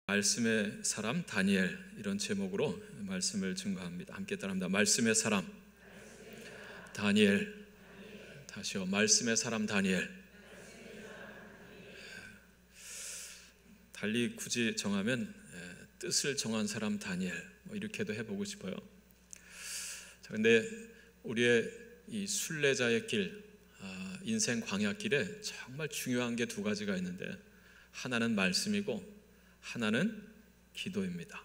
말씀의 사람 다니엘, 이런 제목으로 말씀을 증거합니다. 함께 따라합니다. 말씀의 사람 다니엘. 다시요. 말씀의 사람 다니엘. 달리 굳이 정하면 뜻을 정한 사람 다니엘, 이렇게도 해보고 싶어요. 그런데 우리의 이 순례자의 길, 인생 광야길에 정말 중요한 게 두 가지가 있는데, 하나는 말씀이고 하나는 기도입니다.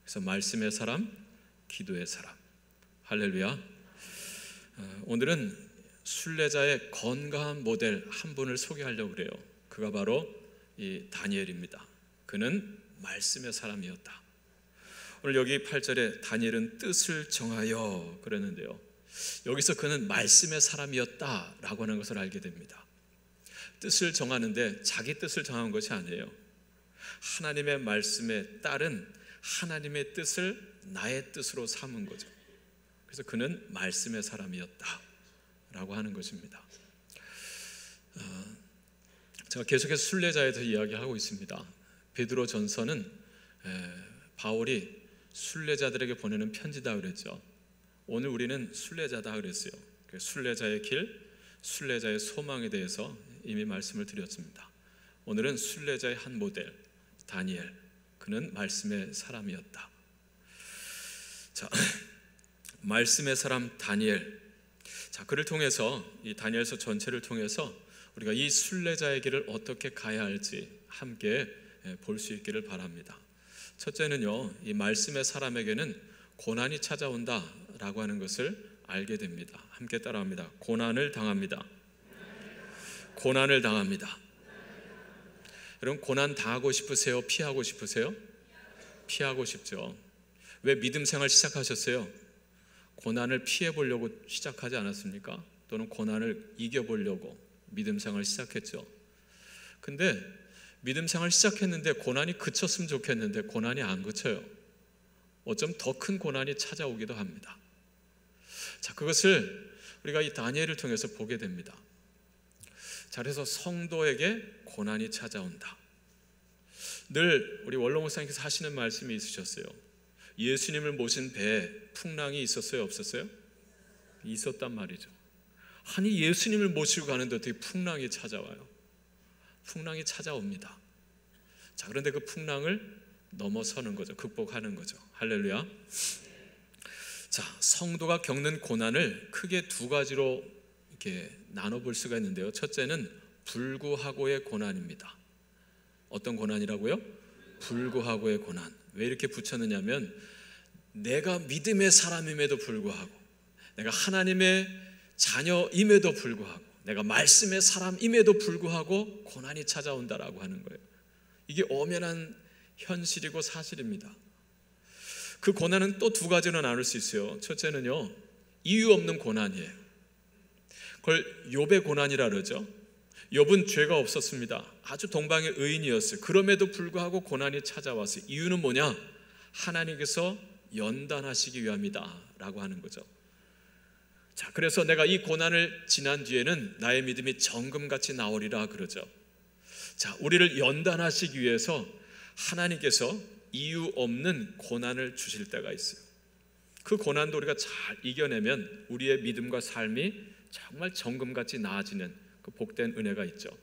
그래서 말씀의 사람, 기도의 사람. 할렐루야. 오늘은 순례자의 건강한 모델 한 분을 소개하려고 그래요. 그가 바로 이 다니엘입니다. 그는 말씀의 사람이었다. 오늘 여기 8절에 다니엘은 뜻을 정하여 그랬는데요, 여기서 그는 말씀의 사람이었다라고 하는 것을 알게 됩니다. 뜻을 정하는데 자기 뜻을 정한 것이 아니에요. 하나님의 말씀에 따른 하나님의 뜻을 나의 뜻으로 삼은 거죠. 그래서 그는 말씀의 사람이었다라고 하는 것입니다. 제가 계속해서 순례자에 대해서 이야기하고 있습니다. 베드로 전서는 바울이 순례자들에게 보내는 편지다 그랬죠. 오늘 우리는 순례자다 그랬어요. 순례자의 길, 순례자의 소망에 대해서 이미 말씀을 드렸습니다. 오늘은 순례자의 한 모델 다니엘, 그는 말씀의 사람이었다. 자, 말씀의 사람 다니엘. 자, 그를 통해서, 이 다니엘서 전체를 통해서 우리가 이 순례자의 길을 어떻게 가야 할지 함께 볼 수 있기를 바랍니다. 첫째는요, 이 말씀의 사람에게는 고난이 찾아온다라고 하는 것을 알게 됩니다. 함께 따라합니다. 고난을 당합니다. 고난을 당합니다. 여러분, 고난 당하고 싶으세요? 피하고 싶으세요? 피하고 싶죠. 왜 믿음 생활 시작하셨어요? 고난을 피해 보려고 시작하지 않았습니까? 또는 고난을 이겨보려고 믿음 생활 시작했죠. 근데 믿음 생활 시작했는데 고난이 그쳤으면 좋겠는데 고난이 안 그쳐요. 어쩜 더 큰 고난이 찾아오기도 합니다. 자, 그것을 우리가 이 다니엘을 통해서 보게 됩니다. 자, 그래서 성도에게 고난이 찾아온다. 늘 우리 원로 목사님께서 하시는 말씀이 있으셨어요. 예수님을 모신 배에 풍랑이 있었어요, 없었어요? 있었단 말이죠. 아니, 예수님을 모시고 가는데 어떻게 풍랑이 찾아와요? 풍랑이 찾아옵니다. 자, 그런데 그 풍랑을 넘어서는 거죠. 극복하는 거죠. 할렐루야. 자, 성도가 겪는 고난을 크게 두 가지로 이렇게 나눠볼 수가 있는데요. 첫째는 불구하고의 고난입니다. 어떤 고난이라고요? 불구하고의 고난. 왜 이렇게 붙였느냐면, 내가 믿음의 사람임에도 불구하고, 내가 하나님의 자녀임에도 불구하고, 내가 말씀의 사람임에도 불구하고 고난이 찾아온다라고 하는 거예요. 이게 엄연한 현실이고 사실입니다. 그 고난은 또 두 가지로 나눌 수 있어요. 첫째는요, 이유 없는 고난이에요. 그걸 욥의 고난이라 그러죠. 욥은 죄가 없었습니다. 아주 동방의 의인이었어요. 그럼에도 불구하고 고난이 찾아왔어요. 이유는 뭐냐? 하나님께서 연단하시기 위함이다 라고 하는 거죠. 자, 그래서 내가 이 고난을 지난 뒤에는 나의 믿음이 정금같이 나오리라 그러죠. 자, 우리를 연단하시기 위해서 하나님께서 이유 없는 고난을 주실 때가 있어요. 그 고난도 우리가 잘 이겨내면 우리의 믿음과 삶이 정말 정금같이 나아지는 그 복된 은혜가 있죠.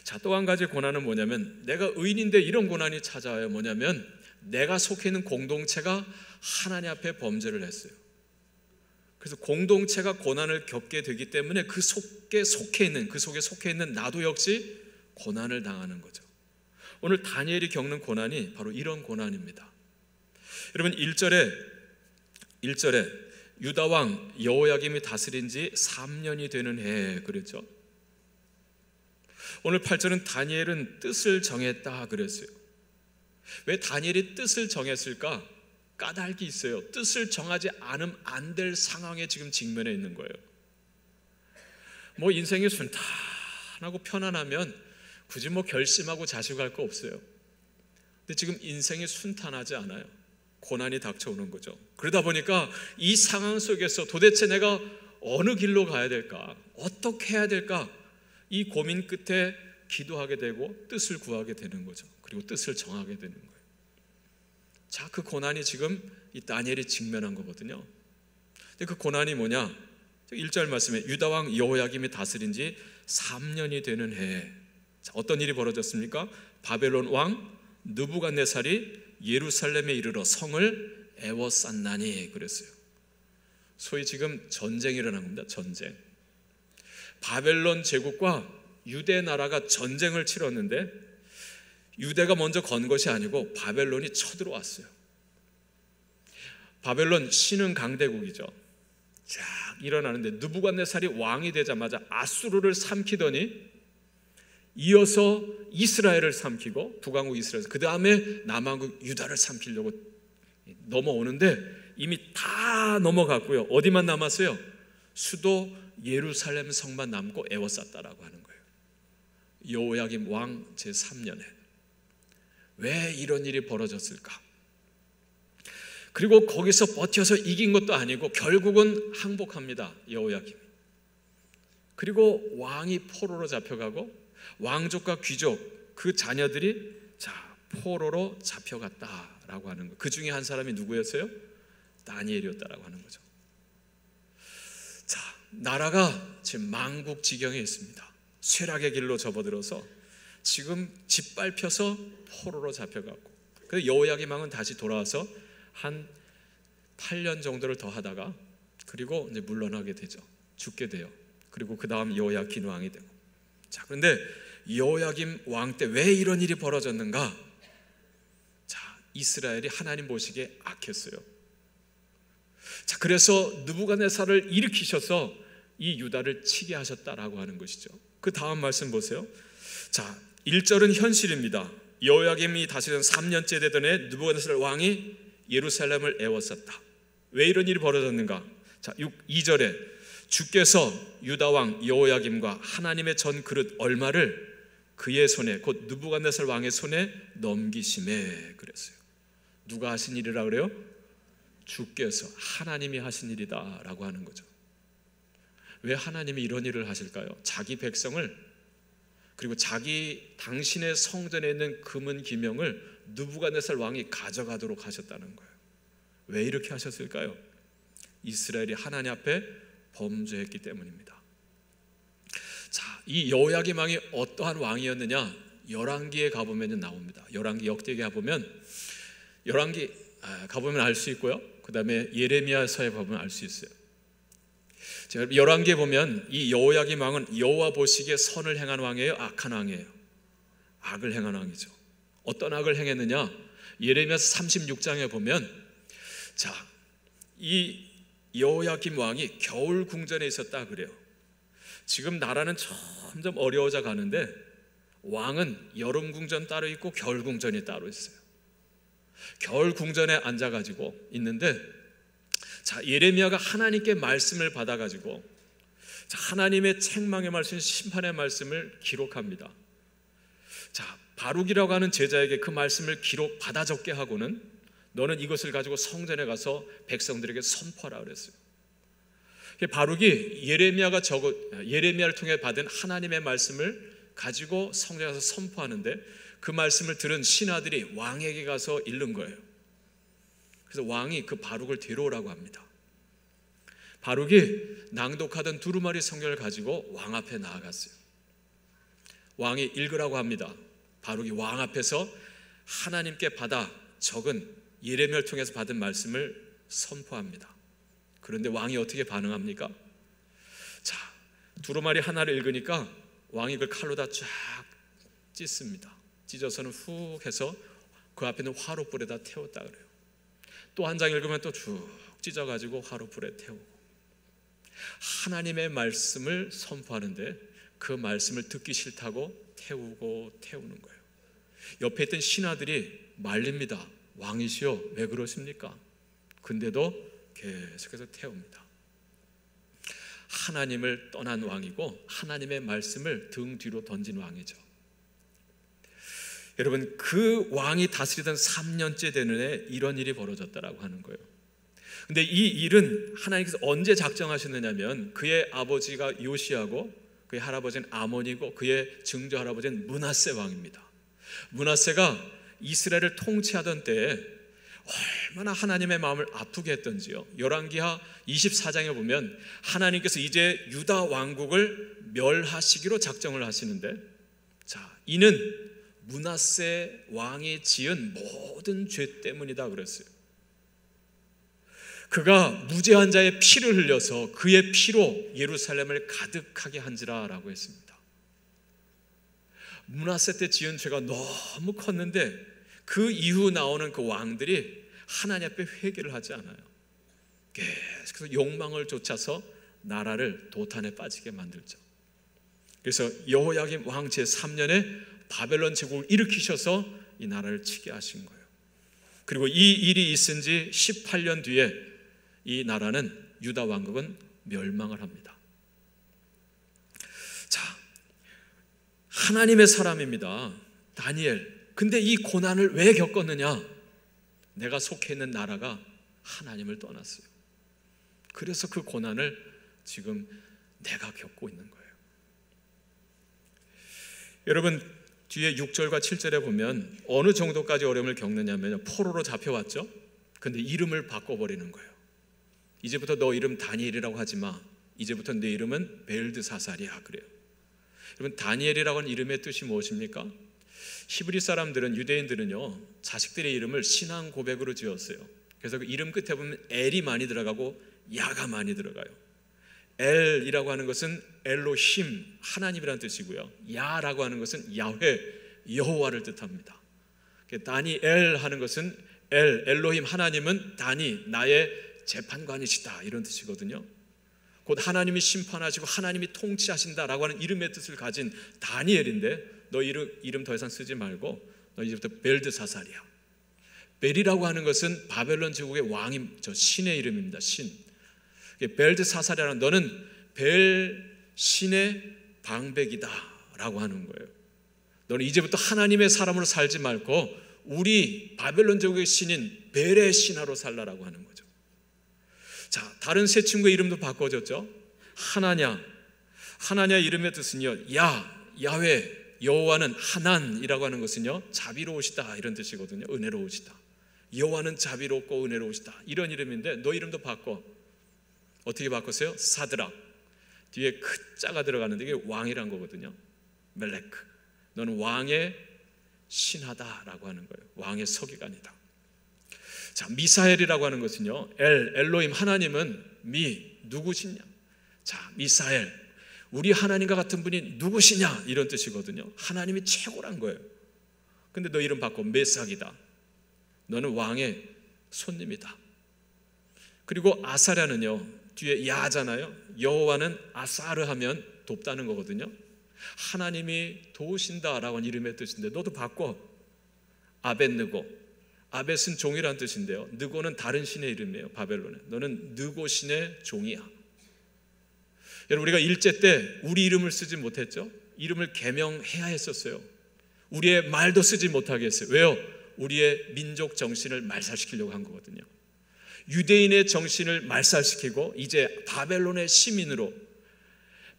자, 또 한 가지 고난은 뭐냐면, 내가 의인인데 이런 고난이 찾아와요. 뭐냐면, 내가 속해 있는 공동체가 하나님 앞에 범죄를 했어요. 그래서 공동체가 고난을 겪게 되기 때문에 그 속에 속해 있는 나도 역시 고난을 당하는 거죠. 오늘 다니엘이 겪는 고난이 바로 이런 고난입니다. 여러분, 1절에 유다 왕 여호야김이 다스린 지 3년이 되는 해 그랬죠. 오늘 8절은 다니엘은 뜻을 정했다 그랬어요. 왜 다니엘이 뜻을 정했을까? 까닭이 있어요. 뜻을 정하지 않으면 안 될 상황에 지금 직면해 있는 거예요. 뭐 인생이 순탄하고 편안하면 굳이 뭐 결심하고 자식할 거 없어요. 근데 지금 인생이 순탄하지 않아요. 고난이 닥쳐오는 거죠. 그러다 보니까 이 상황 속에서 도대체 내가 어느 길로 가야 될까? 어떻게 해야 될까? 이 고민 끝에 기도하게 되고 뜻을 구하게 되는 거죠. 그리고 뜻을 정하게 되는 거예요. 자, 그 고난이 지금 이 다니엘이 직면한 거거든요. 근데 그 고난이 뭐냐? 1절 말씀에 유다 왕 여호야김이 다스린 지 3년이 되는 해에, 자, 어떤 일이 벌어졌습니까? 바벨론 왕 느부갓네살이 예루살렘에 이르러 성을 에워쌌나니 그랬어요. 소위 지금 전쟁이 일어난 겁니다. 전쟁. 바벨론 제국과 유대 나라가 전쟁을 치렀는데 유대가 먼저 건 것이 아니고 바벨론이 쳐들어왔어요. 바벨론 신흥 강대국이죠. 쫙 일어나는데 느부갓네살이 왕이 되자마자 아수르를 삼키더니 이어서 이스라엘을 삼키고 북왕국 이스라엘, 그 다음에 남왕국 유다를 삼키려고 넘어오는데 이미 다 넘어갔고요. 어디만 남았어요? 수도 예루살렘 성만 남고 에워쌌다라고 하는 거예요. 여호야김 왕 제3년에 왜 이런 일이 벌어졌을까? 그리고 거기서 버텨서 이긴 것도 아니고 결국은 항복합니다. 여호야김. 그리고 왕이 포로로 잡혀가고 왕족과 귀족 그 자녀들이 포로로 잡혀갔다라고 하는 거. 그 중에 한 사람이 누구였어요? 다니엘이었다라고 하는 거죠. 자, 나라가 지금 망국지경에 있습니다. 쇠락의 길로 접어들어서 지금 짓밟혀서 포로로 잡혀갔고, 그래서 여호야김 왕은 다시 돌아와서 한 8년 정도를 더 하다가 그리고 이제 물러나게 되죠. 죽게 돼요. 그리고 그 다음 여호야킨 왕이 되고. 자, 그런데 여호야김 왕 때 왜 이런 일이 벌어졌는가? 자, 이스라엘이 하나님 보시기에 악했어요. 자, 그래서 느부갓네살을 일으키셔서 이 유다를 치게 하셨다라고 하는 것이죠. 그 다음 말씀 보세요. 자, 1절은 현실입니다. 여호야김이 다스리던 3년째 되던 해 느부갓네살 왕이 예루살렘을 에워쌌다. 왜 이런 일이 벌어졌는가? 자, 2절에 주께서 유다 왕 여호야김과 하나님의 전 그릇 얼마를 그의 손에, 곧 느부갓네살 왕의 손에 넘기심에 그랬어요. 누가 하신 일이라 그래요? 주께서, 하나님이 하신 일이다 라고 하는 거죠. 왜 하나님이 이런 일을 하실까요? 자기 백성을, 그리고 당신의 성전에 있는 금은 기명을 느부갓네살 왕이 가져가도록 하셨다는 거예요. 왜 이렇게 하셨을까요? 이스라엘이 하나님 앞에 범죄했기 때문입니다. 자, 이 여호야김 왕이 어떠한 왕이었느냐? 열왕기에 가보면 나옵니다. 열왕기 역대기에 가보면 가보면 알 수 있고요. 그 다음에 예레미야서에 가보면 알 수 있어요. 열왕기에 보면 이 여호야김 왕은 여호와 보시기에 선을 행한 왕이에요? 악한 왕이에요? 악을 행한 왕이죠. 어떤 악을 행했느냐? 예레미야서 36장에 보면, 자, 이 여호야김 왕이 겨울 궁전에 있었다 그래요. 지금 나라는 점점 어려워져 가는데 왕은 여름 궁전 따로 있고 겨울 궁전이 따로 있어요. 겨울 궁전에 앉아가지고 있는데, 자, 예레미야가 하나님께 말씀을 받아가지고, 자, 하나님의 책망의 말씀, 심판의 말씀을 기록합니다. 자, 바룩이라고 하는 제자에게 그 말씀을 받아 적게 하고는 너는 이것을 가지고 성전에 가서 백성들에게 선포하라 그랬어요. 바룩이 예레미야를 통해 받은 하나님의 말씀을 가지고 성전에 가서 선포하는데, 그 말씀을 들은 신하들이 왕에게 가서 읽는 거예요. 그래서 왕이 그 바룩을 데려오라고 합니다. 바룩이 낭독하던 두루마리 성경을 가지고 왕 앞에 나아갔어요. 왕이 읽으라고 합니다. 바룩이 왕 앞에서 하나님께 받아 적은 예레미야를 통해서 받은 말씀을 선포합니다. 그런데 왕이 어떻게 반응합니까? 자, 두루마리 하나를 읽으니까 왕이 그걸 칼로 다 쫙 찢습니다. 찢어서는 훅 해서 그 앞에 있는 화롯불에다 태웠다 그래요. 또 한 장 읽으면 또 쭉 찢어가지고 화롯불에 태우고. 하나님의 말씀을 선포하는데 그 말씀을 듣기 싫다고 태우는 거예요. 옆에 있던 신하들이 말립니다. 왕이시여, 왜 그러십니까? 근데도 계속해서 태웁니다. 하나님을 떠난 왕이고 하나님의 말씀을 등 뒤로 던진 왕이죠. 여러분, 그 왕이 다스리던 3년째 되는 해 이런 일이 벌어졌다라고 하는 거예요. 근데 이 일은 하나님께서 언제 작정하셨느냐면, 그의 아버지가 요시아고 그의 할아버지는 아몬이고 그의 증조 할아버지는 므낫세 왕입니다. 므낫세가 이스라엘을 통치하던 때에 얼마나 하나님의 마음을 아프게 했던지요. 열왕기하 24장에 보면 하나님께서 이제 유다 왕국을 멸하시기로 작정을 하시는데, 자, 이는 므낫세 왕이 지은 모든 죄 때문이다 그랬어요. 그가 무죄한 자의 피를 흘려서 그의 피로 예루살렘을 가득하게 한지라 라고 했습니다. 므낫세 때 지은 죄가 너무 컸는데 그 이후 나오는 그 왕들이 하나님 앞에 회개를 하지 않아요. 계속해서 욕망을 쫓아서 나라를 도탄에 빠지게 만들죠. 그래서 여호야김 왕 제3년에 바벨론 제국을 일으키셔서 이 나라를 치게 하신 거예요. 그리고 이 일이 있은 지 18년 뒤에 이 나라는, 유다 왕국은 멸망을 합니다. 자, 하나님의 사람입니다, 다니엘. 근데 이 고난을 왜 겪었느냐? 내가 속해 있는 나라가 하나님을 떠났어요. 그래서 그 고난을 지금 내가 겪고 있는 거예요. 여러분, 뒤에 6절과 7절에 보면 어느 정도까지 어려움을 겪느냐면요, 포로로 잡혀왔죠. 근데 이름을 바꿔버리는 거예요. 이제부터 너 이름 다니엘이라고 하지 마. 이제부터 내 이름은 벨드사살이야 그래요. 여러분, 다니엘이라고 하는 이름의 뜻이 무엇입니까? 히브리 사람들은, 유대인들은요, 자식들의 이름을 신앙 고백으로 지었어요. 그래서 그 이름 끝에 보면 엘이 많이 들어가고 야가 많이 들어가요. 엘이라고 하는 것은 엘로힘, 하나님이라는 뜻이고요. 야라고 하는 것은 야훼, 여호와를 뜻합니다. 다니엘 하는 것은 엘로힘, 하나님은 다니, 나의 재판관이시다, 이런 뜻이거든요. 곧 하나님이 심판하시고 하나님이 통치하신다라고 하는 이름의 뜻을 가진 다니엘인데, 너 이름 더 이상 쓰지 말고 너 이제부터 벨드사살이야. 벨이라고 하는 것은 바벨론 제국의 왕임, 저 신의 이름입니다. 신. 벨드사살이라는, 너는 벨 신의 방백이다 라고 하는 거예요. 너는 이제부터 하나님의 사람으로 살지 말고 우리 바벨론 제국의 신인 벨의 신하로 살라라고 하는 거죠. 자, 다른 세 친구의 이름도 바꿔줬죠. 하나냐 이름의 뜻은요, 야훼, 여호와는 하난이라고 하는 것은요, 자비로우시다, 이런 뜻이거든요. 은혜로우시다. 여호와는 자비롭고 은혜로우시다, 이런 이름인데 너 이름도 바꿔. 어떻게 바꿨어요? 사드락. 뒤에 크자가 들어가는데 이게 왕이란 거거든요. 멜레크. 너는 왕의 신하다라고 하는 거예요. 왕의 서기관이다. 자, 미사엘이라고 하는 것은요, 엘로힘, 하나님은 누구시냐? 자, 미사엘, 우리 하나님과 같은 분이 누구시냐, 이런 뜻이거든요. 하나님이 최고란 거예요. 근데 너 이름 바꿔 메삭이다. 너는 왕의 손님이다. 그리고 아사랴는요, 뒤에 야잖아요. 여호와는 아사르 하면 돕다는 거거든요. 하나님이 도우신다라고 하는 이름의 뜻인데 너도 바꿔. 아벳느고. 아벳은 종이란 뜻인데요, 느고는 다른 신의 이름이에요. 바벨론에. 너는 느고 신의 종이야. 여러분, 우리가 일제 때 우리 이름을 쓰지 못했죠? 이름을 개명해야 했었어요. 우리의 말도 쓰지 못하게 했어요. 왜요? 우리의 민족 정신을 말살시키려고 한 거거든요. 유대인의 정신을 말살시키고 이제 바벨론의 시민으로,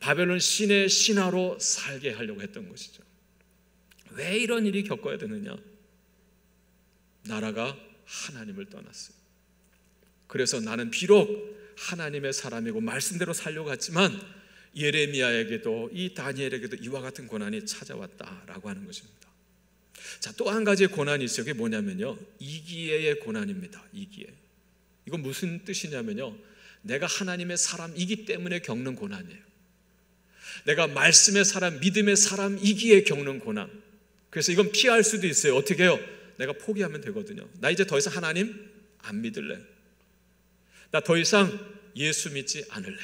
바벨론 신의 신하로 살게 하려고 했던 것이죠. 왜 이런 일이 겪어야 되느냐? 나라가 하나님을 떠났어요. 그래서 나는 비록 하나님의 사람이고 말씀대로 살려고 했지만 예레미야에게도 이 다니엘에게도 이와 같은 고난이 찾아왔다라고 하는 것입니다. 자, 또 한 가지의 고난이 있어요. 그게 뭐냐면요, 이기의 고난입니다. 이기의. 이건 무슨 뜻이냐면요, 내가 하나님의 사람이기 때문에 겪는 고난이에요. 내가 말씀의 사람, 믿음의 사람이기에 겪는 고난. 그래서 이건 피할 수도 있어요. 어떻게 해요? 내가 포기하면 되거든요. 나 이제 더 이상 하나님 안 믿을래. 나 더 이상 예수 믿지 않을래.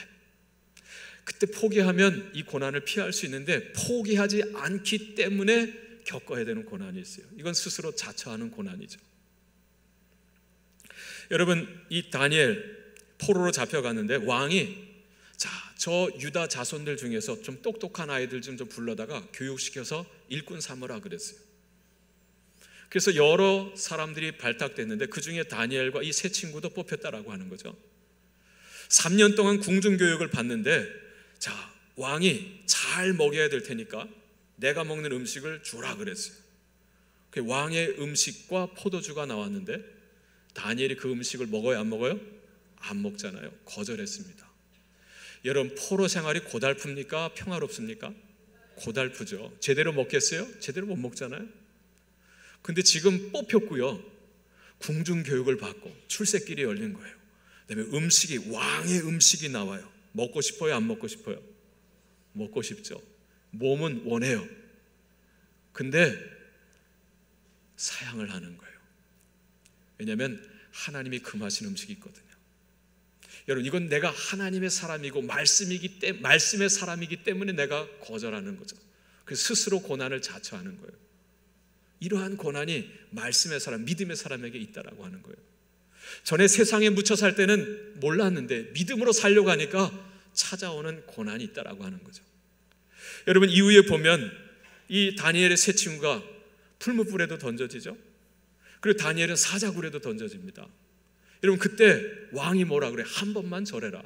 그때 포기하면 이 고난을 피할 수 있는데 포기하지 않기 때문에 겪어야 되는 고난이 있어요. 이건 스스로 자처하는 고난이죠. 여러분, 이 다니엘 포로로 잡혀갔는데 왕이, 자, 저 유다 자손들 중에서 좀 똑똑한 아이들 좀 불러다가 교육시켜서 일꾼 삼으라 그랬어요. 그래서 여러 사람들이 발탁됐는데 그 중에 다니엘과 이 세 친구도 뽑혔다라고 하는 거죠. 3년 동안 궁중교육을 받는데, 자, 왕이 잘 먹여야 될 테니까 내가 먹는 음식을 주라 그랬어요. 그 왕의 음식과 포도주가 나왔는데 다니엘이 그 음식을 먹어요, 안 먹어요? 안 먹잖아요. 거절했습니다. 여러분, 포로 생활이 고달픕니까? 평화롭습니까? 고달프죠. 제대로 먹겠어요? 제대로 못 먹잖아요. 근데 지금 뽑혔고요, 궁중 교육을 받고 출세길이 열린 거예요. 그다음에 음식이, 왕의 음식이 나와요. 먹고 싶어요, 안 먹고 싶어요? 먹고 싶죠. 몸은 원해요. 근데 사양을 하는 거예요. 왜냐하면 하나님이 금하신 음식이 있거든요. 여러분, 이건 내가 하나님의 사람이고 말씀의 사람이기 때문에 내가 거절하는 거죠. 그래서 스스로 고난을 자처하는 거예요. 이러한 고난이 말씀의 사람, 믿음의 사람에게 있다라고 하는 거예요. 전에 세상에 묻혀 살 때는 몰랐는데 믿음으로 살려고 하니까 찾아오는 고난이 있다라고 하는 거죠. 여러분, 이후에 보면 이 다니엘의 세 친구가 풀무불에도 던져지죠. 그리고 다니엘은 사자굴에도 던져집니다. 여러분, 그때 왕이 뭐라 그래? 한 번만 절해라.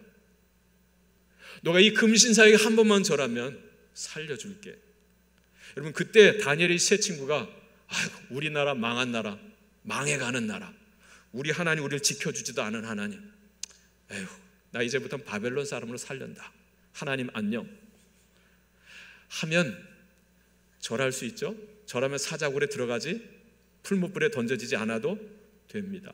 너가 이 금신사에게 한 번만 절하면 살려줄게. 여러분, 그때 다니엘의 세 친구가, 아이고, 우리나라 망한 나라, 망해가는 나라, 우리 하나님 우리를 지켜주지도 않은 하나님, 에휴, 나 이제부터 바벨론 사람으로 살련다, 하나님 안녕 하면 절할 수 있죠. 절하면 사자굴에 들어가지 풀무불에 던져지지 않아도 됩니다.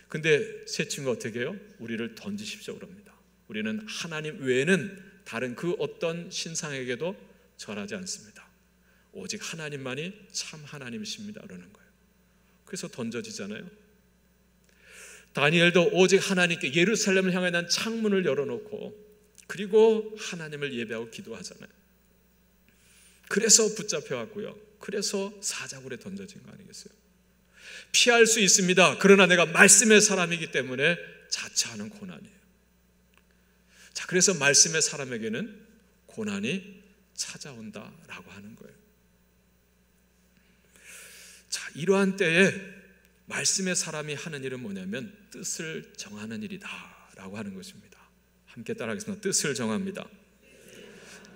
근데 세 친구가 어떻게 해요? 우리를 던지십시오 그럽니다. 우리는 하나님 외에는 다른 그 어떤 신상에게도 절하지 않습니다. 오직 하나님만이 참 하나님이십니다 그러는 거예요. 그래서 던져지잖아요. 다니엘도 오직 하나님께 예루살렘을 향해 난 창문을 열어놓고 그리고 하나님을 예배하고 기도하잖아요. 그래서 붙잡혀왔고요, 그래서 사자굴에 던져진 거 아니겠어요? 피할 수 있습니다. 그러나 내가 말씀의 사람이기 때문에 자처하는 고난이에요. 자, 그래서 말씀의 사람에게는 고난이 찾아온다라고 하는 거예요. 자, 이러한 때에 말씀의 사람이 하는 일은 뭐냐면 뜻을 정하는 일이다라고 하는 것입니다. 함께 따라하겠습니다. 뜻을 정합니다.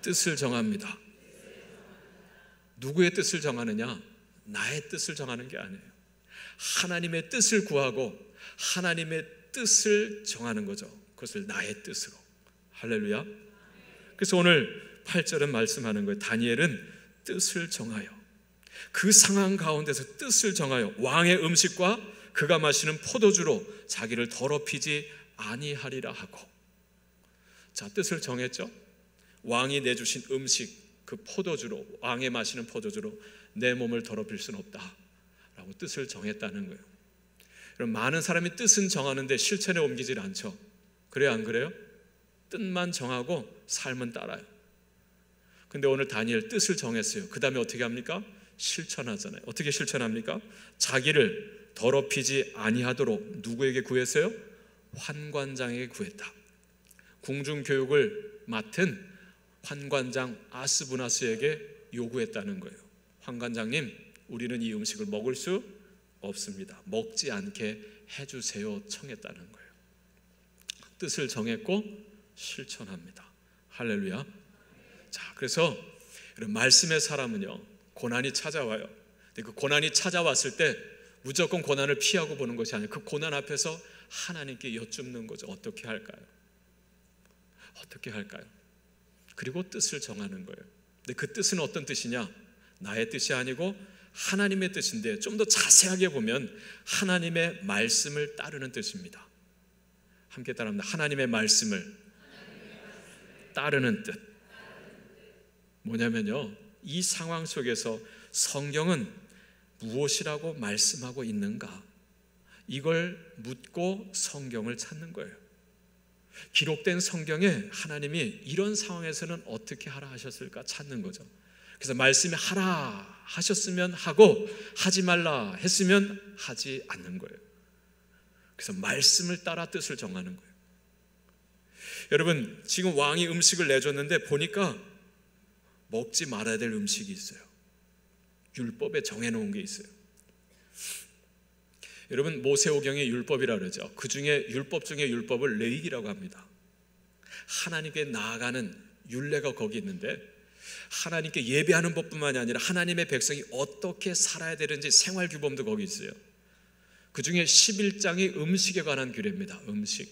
뜻을 정합니다. 누구의 뜻을 정하느냐? 나의 뜻을 정하는 게 아니에요. 하나님의 뜻을 구하고 하나님의 뜻을 정하는 거죠. 그것을 나의 뜻으로. 할렐루야. 그래서 오늘 8절은 말씀하는 거예요. 다니엘은 뜻을 정하여, 그 상황 가운데서 뜻을 정하여 왕의 음식과 그가 마시는 포도주로 자기를 더럽히지 아니하리라 하고. 자, 뜻을 정했죠. 왕이 내주신 음식, 그 포도주로, 왕이 마시는 포도주로 내 몸을 더럽힐 수는 없다 라고 뜻을 정했다는 거예요. 여러분, 많은 사람이 뜻은 정하는데 실천에 옮기질 않죠. 그래요, 안 그래요? 뜻만 정하고 삶은 따라요. 근데 오늘 다니엘 뜻을 정했어요. 그 다음에 어떻게 합니까? 실천하잖아요. 어떻게 실천합니까? 자기를 더럽히지 아니하도록 누구에게 구했어요? 환관장에게 구했다. 궁중교육을 맡은 환관장 아스부나스에게 요구했다는 거예요. 환관장님, 우리는 이 음식을 먹을 수 없습니다. 먹지 않게 해주세요 청했다는 거예요. 뜻을 정했고 실천합니다. 할렐루야. 자, 그래서 말씀의 사람은요, 고난이 찾아와요. 근데 그 고난이 찾아왔을 때 무조건 고난을 피하고 보는 것이 아니라 그 고난 앞에서 하나님께 여쭙는 거죠. 어떻게 할까요? 어떻게 할까요? 그리고 뜻을 정하는 거예요. 근데 그 뜻은 어떤 뜻이냐? 나의 뜻이 아니고 하나님의 뜻인데, 좀 더 자세하게 보면 하나님의 말씀을 따르는 뜻입니다. 함께 따라합니다. 하나님의 말씀을 따르는 뜻. 뭐냐면요, 이 상황 속에서 성경은 무엇이라고 말씀하고 있는가, 이걸 묻고 성경을 찾는 거예요. 기록된 성경에 하나님이 이런 상황에서는 어떻게 하라 하셨을까 찾는 거죠. 그래서 말씀이 하라 하셨으면 하고 하지 말라 했으면 하지 않는 거예요. 그래서 말씀을 따라 뜻을 정하는 거예요. 여러분, 지금 왕이 음식을 내줬는데 보니까 먹지 말아야 될 음식이 있어요. 율법에 정해놓은 게 있어요. 여러분, 모세오경의 율법이라고 그러죠. 그 중에 율법 중에 율법을 레위기라고 합니다. 하나님께 나아가는 율례가 거기 있는데, 하나님께 예배하는 법뿐만이 아니라 하나님의 백성이 어떻게 살아야 되는지 생활 규범도 거기 있어요. 그 중에 11장이 음식에 관한 규례입니다. 음식.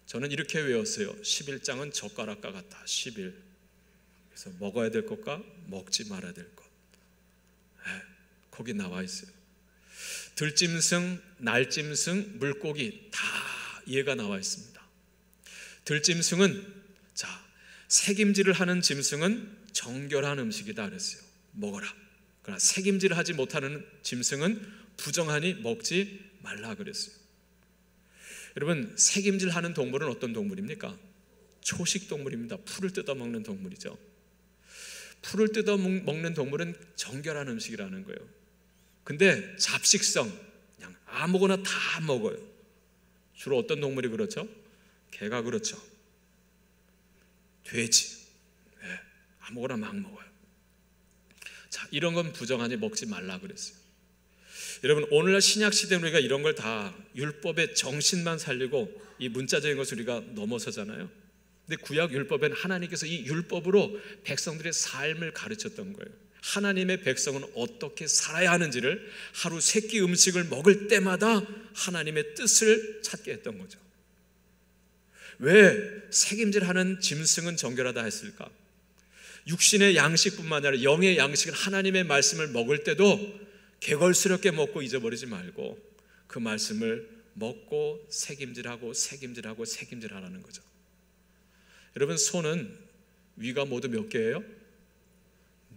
저는 이렇게 외웠어요. 11장은 젓가락과 같다. 11. 그래서 먹어야 될 것과 먹지 말아야 될 것. 거기 나와 있어요. 들짐승, 날짐승, 물고기 다 예가 나와 있습니다. 들짐승은 색임질을 하는 짐승은 정결한 음식이다 그랬어요. 먹어라. 그러나 색임질을 하지 못하는 짐승은 부정하니 먹지 말라 그랬어요. 여러분, 색임질하는 동물은 어떤 동물입니까? 초식 동물입니다. 풀을 뜯어먹는 동물이죠. 풀을 뜯어먹는 동물은 정결한 음식이라는 거예요. 근데 잡식성, 그냥 아무거나 다 먹어요. 주로 어떤 동물이 그렇죠? 개가 그렇죠. 돼지, 아무거나 막 먹어요. 이런 건 부정하니 먹지 말라 그랬어요. 여러분, 오늘날 신약 시대는 우리가 이런 걸 다 율법의 정신만 살리고 이 문자적인 것을 우리가 넘어서잖아요. 근데 구약 율법에는 하나님께서 이 율법으로 백성들의 삶을 가르쳤던 거예요. 하나님의 백성은 어떻게 살아야 하는지를 하루 세 끼 음식을 먹을 때마다 하나님의 뜻을 찾게 했던 거죠. 왜 색임질하는 짐승은 정결하다 했을까? 육신의 양식뿐만 아니라 영의 양식을 하나님의 말씀을 먹을 때도 개걸스럽게 먹고 잊어버리지 말고 그 말씀을 먹고 색임질하고 색임질하고 색임질하라는 거죠. 여러분, 소는 위가 모두 몇 개예요?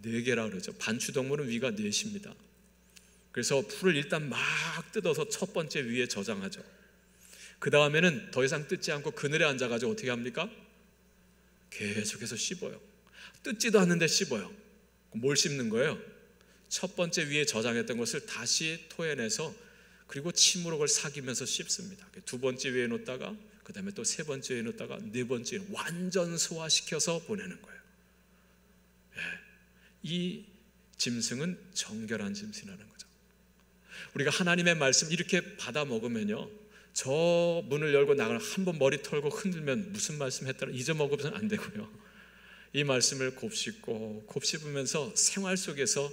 4개라 그러죠. 반추동물은 위가 4입니다. 그래서 풀을 일단 막 뜯어서 첫 번째 위에 저장하죠. 그 다음에는 더 이상 뜯지 않고 그늘에 앉아가지고 어떻게 합니까? 계속해서 씹어요. 뜯지도 않는데 씹어요. 뭘 씹는 거예요? 첫 번째 위에 저장했던 것을 다시 토해내서 그리고 침으로 그걸 삭이면서 씹습니다. 두 번째 위에 놓다가 그 다음에 또 세 번째 위에 놓다가 네 번째 위에 완전 소화시켜서 보내는 거예요. 이 짐승은 정결한 짐승이라는 거죠. 우리가 하나님의 말씀 이렇게 받아 먹으면요, 저 문을 열고 나가면 한번 머리 털고 흔들면 무슨 말씀 했더라 잊어먹으면 안 되고요. 이 말씀을 곱씹고 곱씹으면서 생활 속에서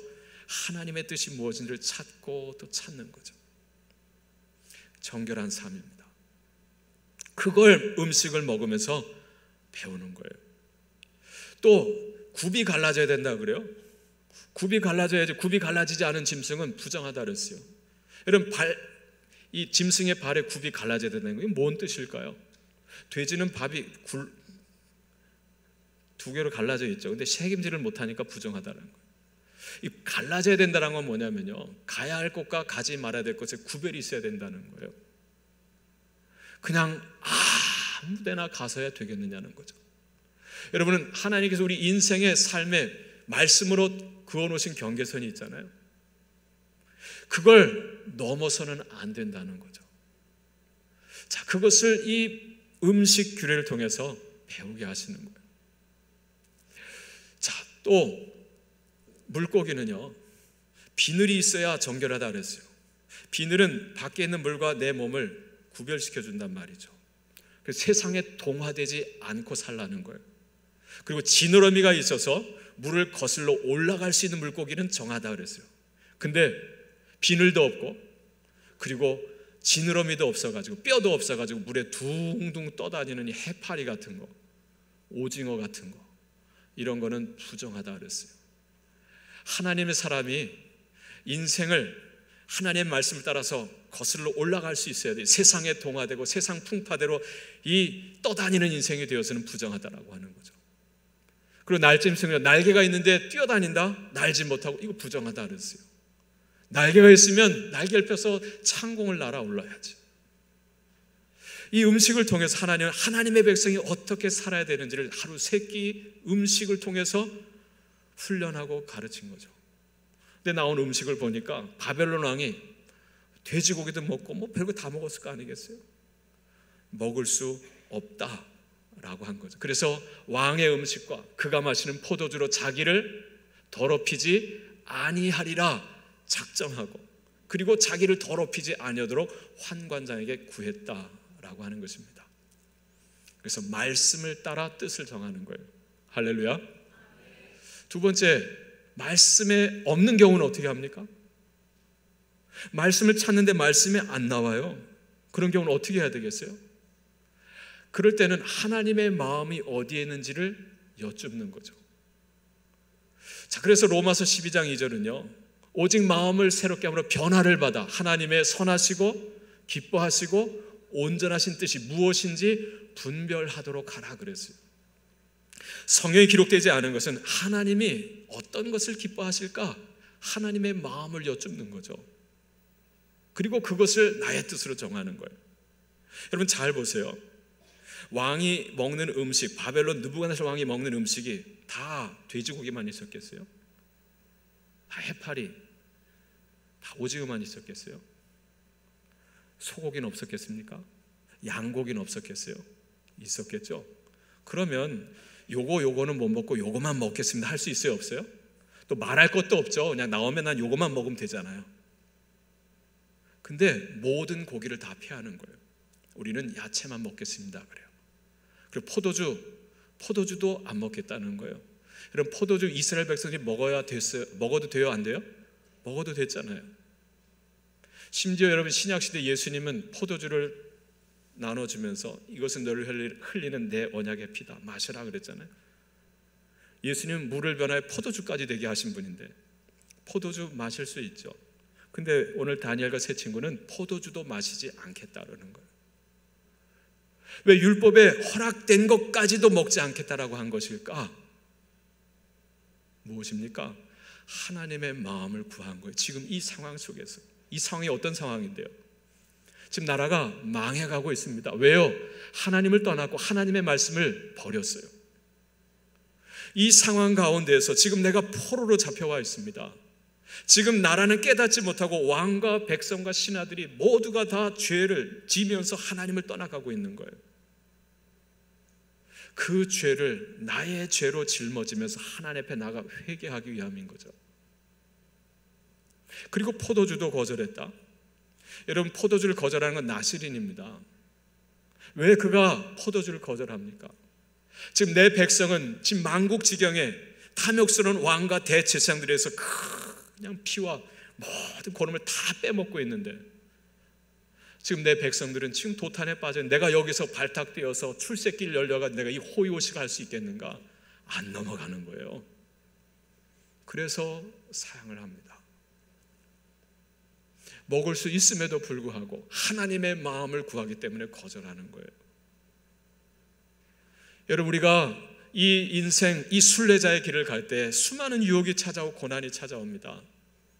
하나님의 뜻이 무엇인지를 찾고 또 찾는 거죠. 정결한 삶입니다. 그걸 음식을 먹으면서 배우는 거예요. 또 굽이 갈라져야 된다 그래요. 굽이 갈라져야지. 굽이 갈라지지 않은 짐승은 부정하다 그랬어요. 여러분, 이 짐승의 발에 굽이 갈라져야 된다는 게 뭔 뜻일까요? 돼지는 밥이 두 개로 갈라져 있죠. 근데 책임질을 못하니까 부정하다는 거예요. 이 갈라져야 된다는 건 뭐냐면요, 가야 할 곳과 가지 말아야 될 곳에 구별이 있어야 된다는 거예요. 그냥 아무 데나 가서야 되겠느냐는 거죠. 여러분은 하나님께서 우리 인생의 삶에 말씀으로 그어놓으신 경계선이 있잖아요. 그걸 넘어서는 안 된다는 거죠. 그것을 이 음식 규례를 통해서 배우게 하시는 거예요. 또 물고기는요, 비늘이 있어야 정결하다 그랬어요. 비늘은 밖에 있는 물과 내 몸을 구별시켜 준단 말이죠. 그래서 세상에 동화되지 않고 살라는 거예요. 그리고 지느러미가 있어서 물을 거슬러 올라갈 수 있는 물고기는 정하다 그랬어요. 근데 비늘도 없고 그리고 지느러미도 없어가지고 뼈도 없어가지고 물에 둥둥 떠다니는 이 해파리 같은 거, 오징어 같은 거, 이런 거는 부정하다 그랬어요. 하나님의 사람이 인생을 하나님의 말씀을 따라서 거슬러 올라갈 수 있어야 돼요. 세상에 동화되고 세상 풍파대로 이 떠다니는 인생이 되어서는 부정하다라고 하는 거죠. 그리고 날짐승은 날개가 있는데 뛰어다닌다? 날지 못하고, 이거 부정하다 그랬어요. 날개가 있으면 날개를 펴서 창공을 날아 올라야지. 이 음식을 통해서 하나님의 백성이 어떻게 살아야 되는지를 하루 세 끼 음식을 통해서 훈련하고 가르친 거죠. 근데 나온 음식을 보니까 바벨론 왕이 돼지고기도 먹고 뭐 별거 다 먹었을 거 아니겠어요? 먹을 수 없다라고 한 거죠. 그래서 왕의 음식과 그가 마시는 포도주로 자기를 더럽히지 아니하리라 작정하고, 그리고 자기를 더럽히지 아니하도록 환관장에게 구했다라고 하는 것입니다. 그래서 말씀을 따라 뜻을 정하는 거예요. 할렐루야. 두 번째, 말씀에 없는 경우는 어떻게 합니까? 말씀을 찾는데 말씀이 안 나와요. 그런 경우는 어떻게 해야 되겠어요? 그럴 때는 하나님의 마음이 어디에 있는지를 여쭙는 거죠. 자, 그래서 로마서 12장 2절은요, 오직 마음을 새롭게 함으로 변화를 받아 하나님의 선하시고 기뻐하시고 온전하신 뜻이 무엇인지 분별하도록 하라 그랬어요. 성경에 기록되지 않은 것은 하나님이 어떤 것을 기뻐하실까? 하나님의 마음을 여쭙는 거죠. 그리고 그것을 나의 뜻으로 정하는 거예요. 여러분 잘 보세요. 왕이 먹는 음식, 바벨론 느부갓네살 왕이 먹는 음식이 다 돼지고기만 있었겠어요? 다 해파리, 다 오징어만 있었겠어요? 소고기는 없었겠습니까? 양고기는 없었겠어요? 있었겠죠? 그러면 요거는 못 먹고 요거만 먹겠습니다 할 수 있어요? 없어요? 또 말할 것도 없죠. 그냥 나오면 난 요거만 먹으면 되잖아요. 근데 모든 고기를 다 피하는 거예요. 우리는 야채만 먹겠습니다 그래요. 그리고 포도주도 안 먹겠다는 거예요. 여러분 포도주 이스라엘 백성이 먹어도 돼요? 안 돼요? 먹어도 됐잖아요. 심지어 여러분 신약시대 예수님은 포도주를 나눠주면서 이것은 너를 흘리는 내 언약의 피다 마시라 그랬잖아요. 예수님은 물을 변화해 포도주까지 되게 하신 분인데 포도주 마실 수 있죠. 근데 오늘 다니엘과 세 친구는 포도주도 마시지 않겠다라는 거예요. 왜 율법에 허락된 것까지도 먹지 않겠다라고 한 것일까? 무엇입니까? 하나님의 마음을 구한 거예요. 지금 이 상황 속에서. 이 상황이 어떤 상황인데요? 지금 나라가 망해가고 있습니다. 왜요? 하나님을 떠났고 하나님의 말씀을 버렸어요. 이 상황 가운데에서 지금 내가 포로로 잡혀와 있습니다. 지금 나라는 깨닫지 못하고 왕과 백성과 신하들이 모두가 다 죄를 지면서 하나님을 떠나가고 있는 거예요. 그 죄를 나의 죄로 짊어지면서 하나님 앞에 나가 회개하기 위함인 거죠. 그리고 포도주도 거절했다. 여러분 포도주를 거절하는 건 나시린입니다. 왜 그가 포도주를 거절합니까? 지금 내 백성은 지금 만국지경에 탐욕스러운 왕과 대제사장들에서 그냥 피와 모든 고름을 다 빼먹고 있는데 지금 내 백성들은 지금 도탄에 빠져 내가 여기서 발탁되어서 출세길 열려가 내가 이 호의호식을 할 수 있겠는가? 안 넘어가는 거예요. 그래서 사양을 합니다. 먹을 수 있음에도 불구하고 하나님의 마음을 구하기 때문에 거절하는 거예요. 여러분 우리가 이 인생, 이 순례자의 길을 갈 때 수많은 유혹이 찾아오고 고난이 찾아옵니다.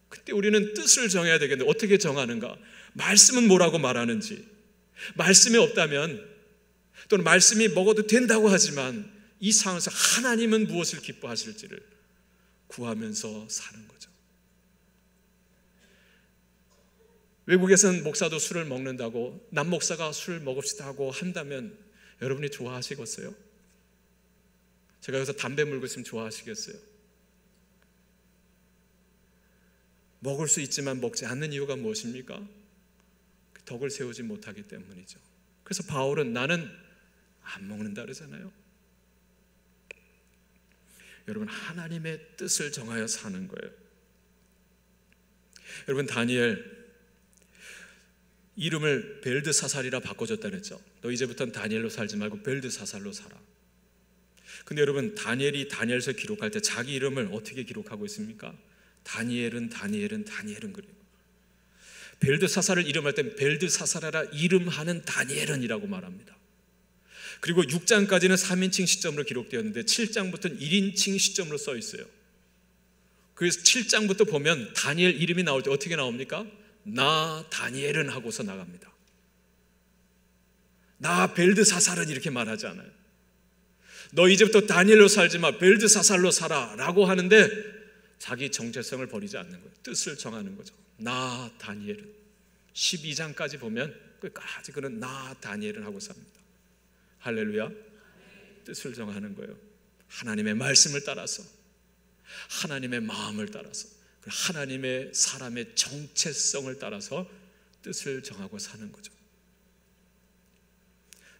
그때 우리는 뜻을 정해야 되겠는데 어떻게 정하는가? 말씀은 뭐라고 말하는지, 말씀이 없다면 또는 말씀이 먹어도 된다고 하지만 이 상황에서 하나님은 무엇을 기뻐하실지를 구하면서 사는 거죠. 외국에서는 목사도 술을 먹는다고 남목사가 술을 먹읍시다 하고 한다면 여러분이 좋아하시겠어요? 제가 여기서 담배 물고 있으면 좋아하시겠어요? 먹을 수 있지만 먹지 않는 이유가 무엇입니까? 덕을 세우지 못하기 때문이죠. 그래서 바울은 나는 안 먹는다 그러잖아요. 여러분 하나님의 뜻을 정하여 사는 거예요. 여러분 다니엘 이름을 벨드사살이라 바꿔줬다 그랬죠. 너 이제부터는 다니엘로 살지 말고 벨드사살로 살아. 근데 여러분 다니엘이 다니엘서 기록할 때 자기 이름을 어떻게 기록하고 있습니까? 다니엘은 그래요. 벨드사살을 이름할 때 벨드사살하라 이름하는 다니엘은이라고 말합니다. 그리고 6장까지는 3인칭 시점으로 기록되었는데 7장부터는 1인칭 시점으로 써 있어요. 그래서 7장부터 보면 다니엘 이름이 나올 때 어떻게 나옵니까? 나 다니엘은 하고서 나갑니다. 나 벨드사살은 이렇게 말하지 않아요. 너 이제부터 다니엘로 살지 마, 벨드사살로 살아 라고 하는데 자기 정체성을 버리지 않는 거예요. 뜻을 정하는 거죠. 나 다니엘은 12장까지 보면 끝까지 그는 나 다니엘은 하고 삽니다. 할렐루야. 뜻을 정하는 거예요. 하나님의 말씀을 따라서, 하나님의 마음을 따라서, 하나님의 사람의 정체성을 따라서 뜻을 정하고 사는 거죠.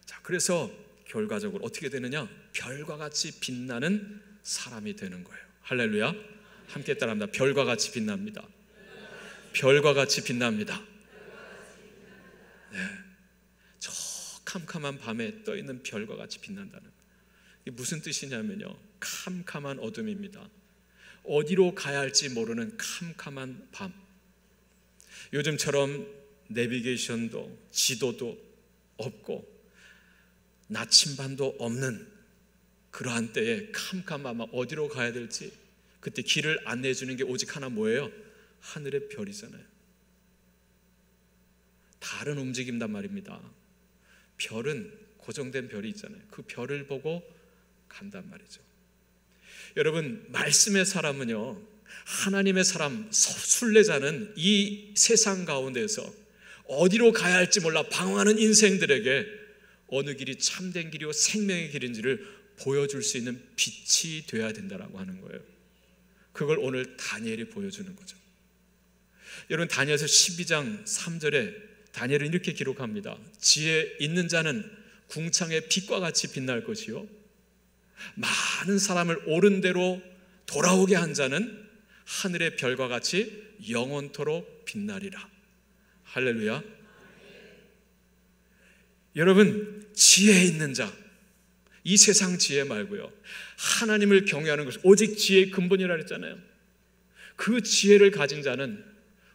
자, 그래서 결과적으로 어떻게 되느냐? 별과 같이 빛나는 사람이 되는 거예요. 할렐루야. 함께 따라합니다. 별과 같이 빛납니다. 별과 같이 빛납니다. 네. 저 캄캄한 밤에 떠있는 별과 같이 빛난다는, 이게 무슨 뜻이냐면요, 캄캄한 어둠입니다. 어디로 가야 할지 모르는 캄캄한 밤. 요즘처럼 내비게이션도 지도도 없고 나침반도 없는 그러한 때에 캄캄한 밤, 어디로 가야 될지, 그때 길을 안내해 주는 게 오직 하나, 뭐예요? 하늘의 별이잖아요. 다른 움직임단 말입니다. 별은 고정된 별이 있잖아요. 그 별을 보고 간단 말이죠. 여러분, 말씀의 사람은요, 하나님의 사람, 순례자는 이 세상 가운데서 어디로 가야 할지 몰라 방황하는 인생들에게 어느 길이 참된 길이고 생명의 길인지를 보여줄 수 있는 빛이 되어야 된다라고 하는 거예요. 그걸 오늘 다니엘이 보여주는 거죠. 여러분, 다니엘서 12장 3절에 다니엘은 이렇게 기록합니다. 지혜 있는 자는 궁창의 빛과 같이 빛날 것이요, 많은 사람을 옳은 대로 돌아오게 한 자는 하늘의 별과 같이 영원토록 빛나리라. 할렐루야. 여러분, 지혜 있는 자, 이 세상 지혜 말고요, 하나님을 경외하는 것이 오직 지혜의 근본이라 했잖아요. 그 지혜를 가진 자는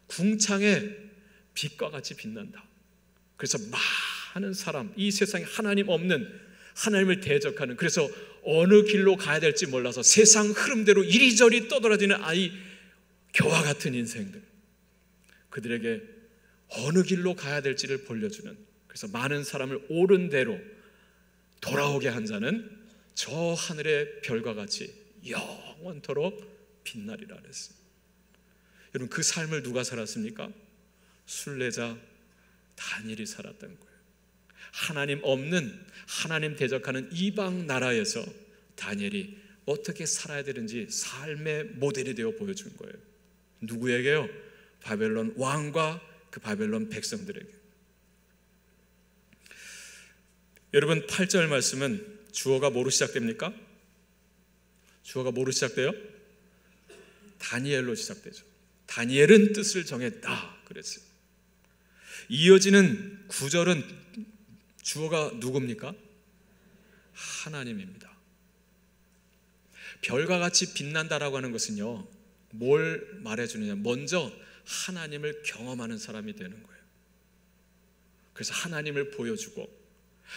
궁창의 빛과 같이 빛난다. 그래서 많은 사람, 이 세상에 하나님 없는, 하나님을 대적하는, 그래서 어느 길로 가야 될지 몰라서 세상 흐름대로 이리저리 떠돌아다니는 겨와 같은 인생들, 그들에게 어느 길로 가야 될지를 보여주는, 그래서 많은 사람을 옳은 대로 돌아오게 한 자는 저 하늘의 별과 같이 영원토록 빛나리라 그랬어요. 여러분, 그 삶을 누가 살았습니까? 순례자 다니엘이 살았던 거예요. 하나님 없는, 하나님 대적하는 이방 나라에서 다니엘이 어떻게 살아야 되는지 삶의 모델이 되어 보여준 거예요. 누구에게요? 바벨론 왕과 그 바벨론 백성들에게. 여러분, 8절 말씀은 주어가 뭐로 시작됩니까? 주어가 뭐로 시작돼요? 다니엘로 시작되죠. 다니엘은 뜻을 정했다 그랬어요. 이어지는 9절은 주어가 누굽니까? 하나님입니다. 별과 같이 빛난다라고 하는 것은요, 뭘 말해주느냐, 먼저 하나님을 경험하는 사람이 되는 거예요. 그래서 하나님을 보여주고,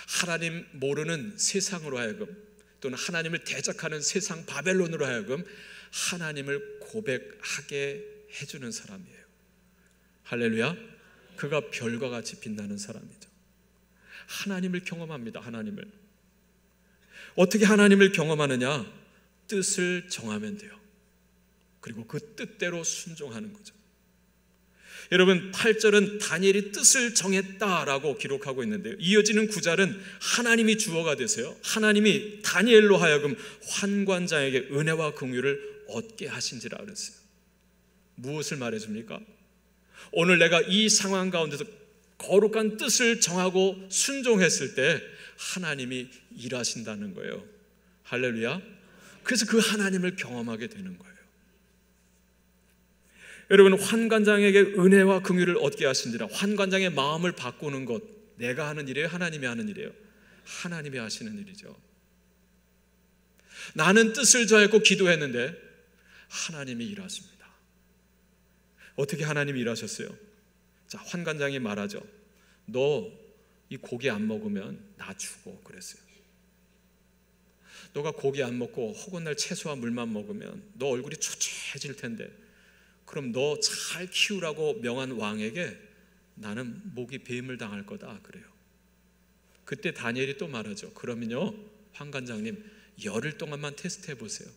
하나님 모르는 세상으로 하여금, 또는 하나님을 대적하는 세상 바벨론으로 하여금 하나님을 고백하게 해주는 사람이에요. 할렐루야. 그가 별과 같이 빛나는 사람이죠. 하나님을 경험합니다. 하나님을 어떻게 하나님을 경험하느냐? 뜻을 정하면 돼요. 그리고 그 뜻대로 순종하는 거죠. 여러분, 8절은 다니엘이 뜻을 정했다라고 기록하고 있는데요, 이어지는 9절은 하나님이 주어가 되세요. 하나님이 다니엘로 하여금 환관장에게 은혜와 긍휼을 얻게 하신지라 그랬어요. 무엇을 말해줍니까? 오늘 내가 이 상황 가운데서 거룩한 뜻을 정하고 순종했을 때 하나님이 일하신다는 거예요. 할렐루야. 그래서 그 하나님을 경험하게 되는 거예요. 여러분, 환관장에게 은혜와 긍휼을 얻게 하신지라. 환관장의 마음을 바꾸는 것, 내가 하는 일이에요? 하나님이 하는 일이에요? 하나님이 하시는 일이죠. 나는 뜻을 정했고 기도했는데 하나님이 일하십니다. 어떻게 하나님이 일하셨어요? 자, 환관장이 말하죠. 너 이 고기 안 먹으면 나 죽어 그랬어요. 너가 고기 안 먹고 허군날 채소와 물만 먹으면 너 얼굴이 초췌해질 텐데, 그럼 너 잘 키우라고 명한 왕에게 나는 목이 배임을 당할 거다 그래요. 그때 다니엘이 또 말하죠. 그러면요, 환관장님, 열흘 동안만 테스트 해보세요.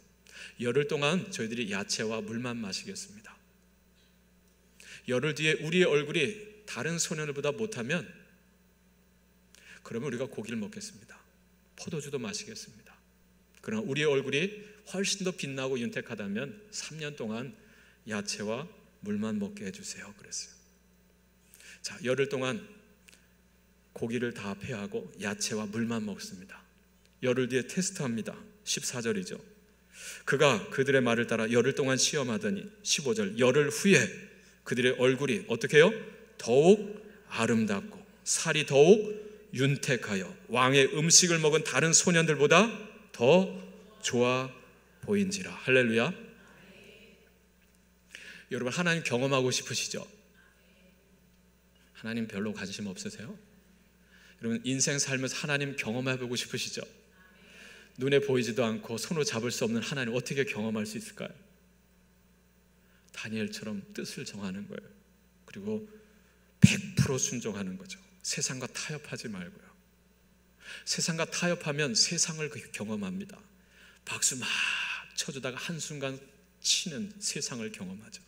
열흘 동안 저희들이 야채와 물만 마시겠습니다. 열흘 뒤에 우리의 얼굴이 다른 소년들보다 못하면 그러면 우리가 고기를 먹겠습니다. 포도주도 마시겠습니다. 그러나 우리의 얼굴이 훨씬 더 빛나고 윤택하다면 3년 동안 야채와 물만 먹게 해주세요 그랬어요. 자, 열흘 동안 고기를 다 폐하고 야채와 물만 먹습니다. 열흘 뒤에 테스트합니다. 14절이죠. 그가 그들의 말을 따라 열흘 동안 시험하더니 15절 열흘 후에 그들의 얼굴이 어떻게 해요? 더욱 아름답고 살이 더욱 윤택하여 왕의 음식을 먹은 다른 소년들보다 더 좋아 보인지라. 할렐루야. 여러분, 하나님 경험하고 싶으시죠? 하나님 별로 관심 없으세요? 여러분, 인생 살면서 하나님 경험해보고 싶으시죠? 눈에 보이지도 않고 손으로 잡을 수 없는 하나님 어떻게 경험할 수 있을까요? 다니엘처럼 뜻을 정하는 거예요. 그리고 100% 순종하는 거죠. 세상과 타협하지 말고요. 세상과 타협하면 세상을 경험합니다. 박수 막 쳐주다가 한순간 치는 세상을 경험하죠.